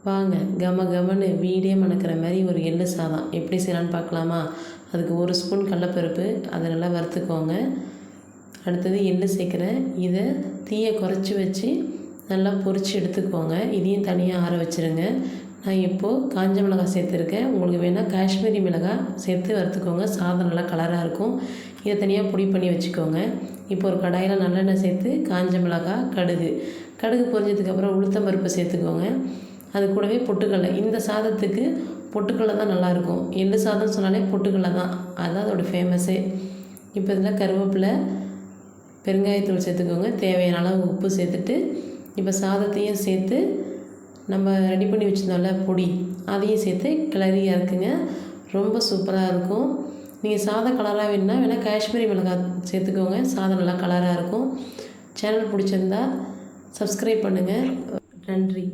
வாங்க கம கமன்னு வீடே மணக்கிற மாதிரி ஒரு எள்ளு சாதம் எப்படி செய்யலான்னு பார்க்கலாமா. அதுக்கு 1 ஸ்பூன் கடலப்பருப்பு அதை நல்லா வறுத்துக்கோங்க. அடுத்தது எள்ளு சேர்க்குறேன். இதை தீயை குறைச்சி வச்சு நல்லா பொரித்து எடுத்துக்கோங்க. இதையும் தனியாக ஆற வச்சுருங்க. நான் இப்போது காஞ்ச மிளகாய் சேர்த்துருக்கேன். உங்களுக்கு வேணால் காஷ்மீரி மிளகாய் சேர்த்து வறுத்துக்கோங்க. சாதம் நல்லா கலராக இருக்கும். இதை தனியாக பொடி பண்ணி வச்சுக்கோங்க. இப்போ ஒரு கடாயில் நல்லெண்ணெய் சேர்த்து காஞ்ச மிளகாய், கடுகு பொரிஞ்சதுக்கப்புறம் உளுத்தம் பருப்பு சேர்த்துக்கோங்க. அது கூடவே பொட்டுக்கடலை. இந்த சாதத்துக்கு பொட்டுக்கடலை தான் நல்லாயிருக்கும். எள்ளு சாதம் சொன்னாலே பொட்டுக்கடலை தான், அதுதான் அதோட ஃபேமஸே. இப்போ இதில் கருவேப்பிலை, பெருங்காயத்தூள் சேர்த்துக்கோங்க. தேவையான அளவு உப்பு சேர்த்துட்டு இப்போ சாதத்தையும் சேர்த்து நம்ம ரெடி பண்ணி வச்சுருந்தோம்ல பொடி, அதையும் சேர்த்து கிளறி இறக்குங்க. ரொம்ப சூப்பராக இருக்கும். நீங்கள் சாதம் கலராக வேணால் காஷ்மீரி மிளகாய் சேர்த்துக்கோங்க. சாதம் நல்லா கலராக இருக்கும். சேனல் பிடிச்சிருந்தா சப்ஸ்கிரைப் பண்ணுங்கள். நன்றி.